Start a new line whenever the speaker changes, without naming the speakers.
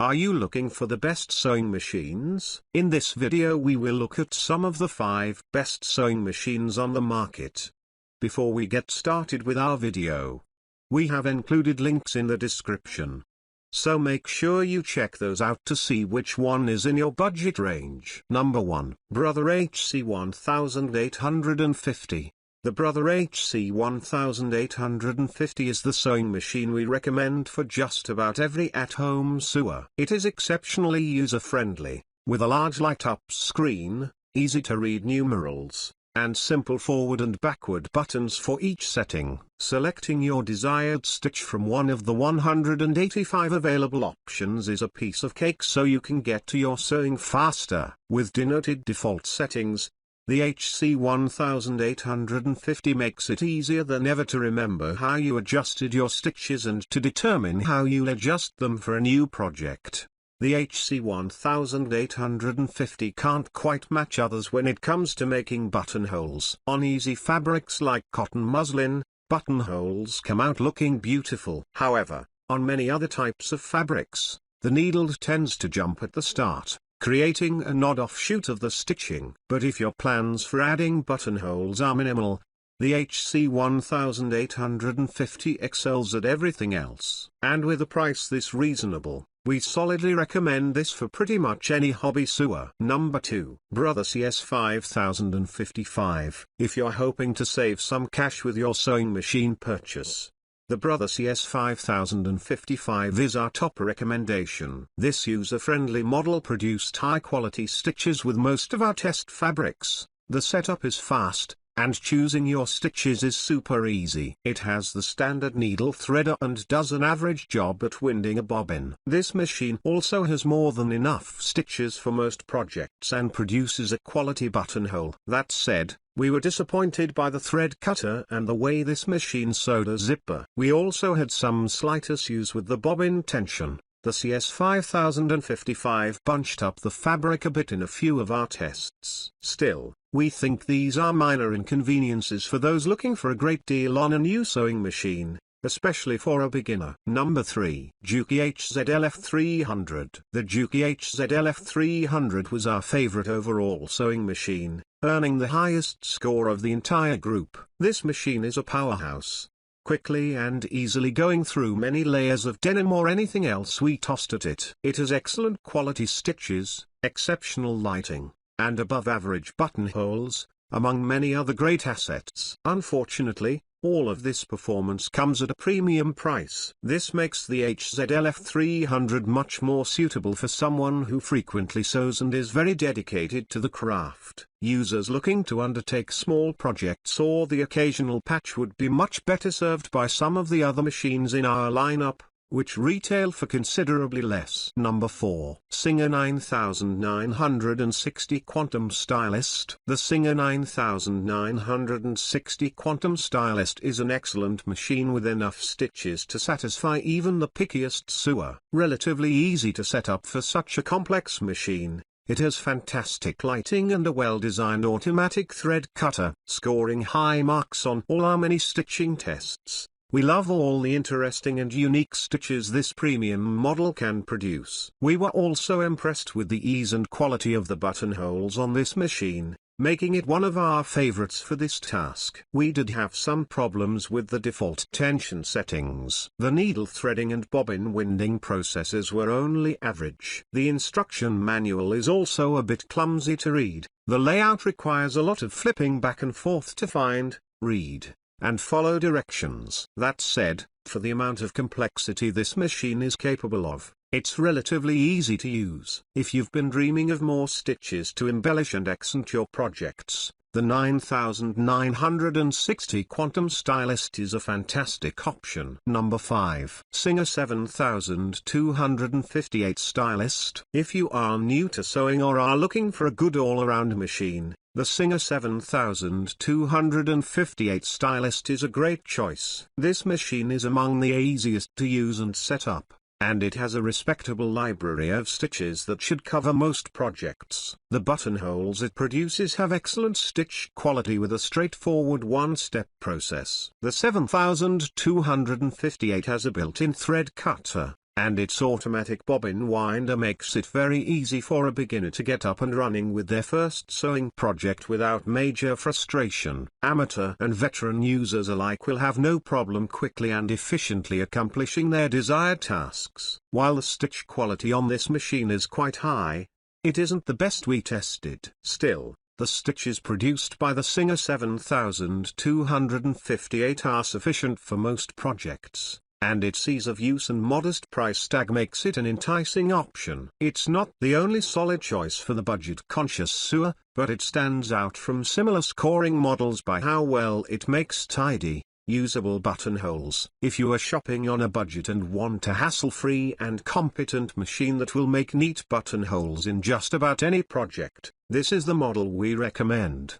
Are you looking for the best sewing machines? In this video we will look at some of the 5 best sewing machines on the market. Before we get started with our video, we have included links in the description. So make sure you check those out to see which one is in your budget range. Number 1. Brother HC-1850. The Brother HC-1850 is the sewing machine we recommend for just about every at-home sewer. It is exceptionally user-friendly, with a large light-up screen, easy-to-read numerals, and simple forward and backward buttons for each setting. Selecting your desired stitch from one of the 185 available options is a piece of cake, so you can get to your sewing faster. With denoted default settings, the HC-1850 makes it easier than ever to remember how you adjusted your stitches and to determine how you'll adjust them for a new project. The HC-1850 can't quite match others when it comes to making buttonholes. On easy fabrics like cotton muslin, buttonholes come out looking beautiful. However, on many other types of fabrics, the needle tends to jump at the start, creating an odd offshoot of the stitching. But if your plans for adding buttonholes are minimal, the HC-1850 excels at everything else. And with a price this reasonable, we solidly recommend this for pretty much any hobby sewer. Number 2. Brother CS-5055. If you're hoping to save some cash with your sewing machine purchase, the Brother CS-5055 is our top recommendation. This user-friendly model produced high-quality stitches with most of our test fabrics. The setup is fast, and choosing your stitches is super easy. It has the standard needle threader and does an average job at winding a bobbin. This machine also has more than enough stitches for most projects and produces a quality buttonhole. That said, we were disappointed by the thread cutter and the way this machine sewed a zipper. We also had some slight issues with the bobbin tension. The CS-5055 bunched up the fabric a bit in a few of our tests. Still, we think these are minor inconveniences for those looking for a great deal on a new sewing machine, especially for a beginner. Number 3. Juki HZL-F300. The Juki HZL-F300 was our favorite overall sewing machine, earning the highest score of the entire group. This machine is a powerhouse, quickly and easily going through many layers of denim or anything else we tossed at it. It has excellent quality stitches, exceptional lighting, and above-average buttonholes, among many other great assets. Unfortunately, all of this performance comes at a premium price. This makes the HZL-F300 much more suitable for someone who frequently sews and is very dedicated to the craft. Users looking to undertake small projects or the occasional patch would be much better served by some of the other machines in our lineup, which retail for considerably less. Number 4. Singer 9960 Quantum Stylist. The Singer 9960 Quantum Stylist is an excellent machine with enough stitches to satisfy even the pickiest sewer. Relatively easy to set up for such a complex machine. It has fantastic lighting and a well-designed automatic thread cutter, scoring high marks on all our many stitching tests. We love all the interesting and unique stitches this premium model can produce. We were also impressed with the ease and quality of the buttonholes on this machine, making it one of our favorites for this task. We did have some problems with the default tension settings. The needle threading and bobbin winding processes were only average. The instruction manual is also a bit clumsy to read. The layout requires a lot of flipping back and forth to find, read, and follow directions. That said, for the amount of complexity this machine is capable of, it's relatively easy to use. If you've been dreaming of more stitches to embellish and accent your projects, the 9960 Quantum Stylist is a fantastic option. Number 5. Singer 7258 Stylist. If you are new to sewing or are looking for a good all-around machine, the Singer 7258 Stylist is a great choice. This machine is among the easiest to use and set up, and it has a respectable library of stitches that should cover most projects. The buttonholes it produces have excellent stitch quality with a straightforward one-step process. The 7258 has a built-in thread cutter, and its automatic bobbin winder makes it very easy for a beginner to get up and running with their first sewing project without major frustration. Amateur and veteran users alike will have no problem quickly and efficiently accomplishing their desired tasks. While the stitch quality on this machine is quite high, it isn't the best we tested. Still, the stitches produced by the Singer 7258 are sufficient for most projects, and its ease of use and modest price tag makes it an enticing option. It's not the only solid choice for the budget-conscious sewer, but it stands out from similar scoring models by how well it makes tidy, usable buttonholes. If you are shopping on a budget and want a hassle-free and competent machine that will make neat buttonholes in just about any project, this is the model we recommend.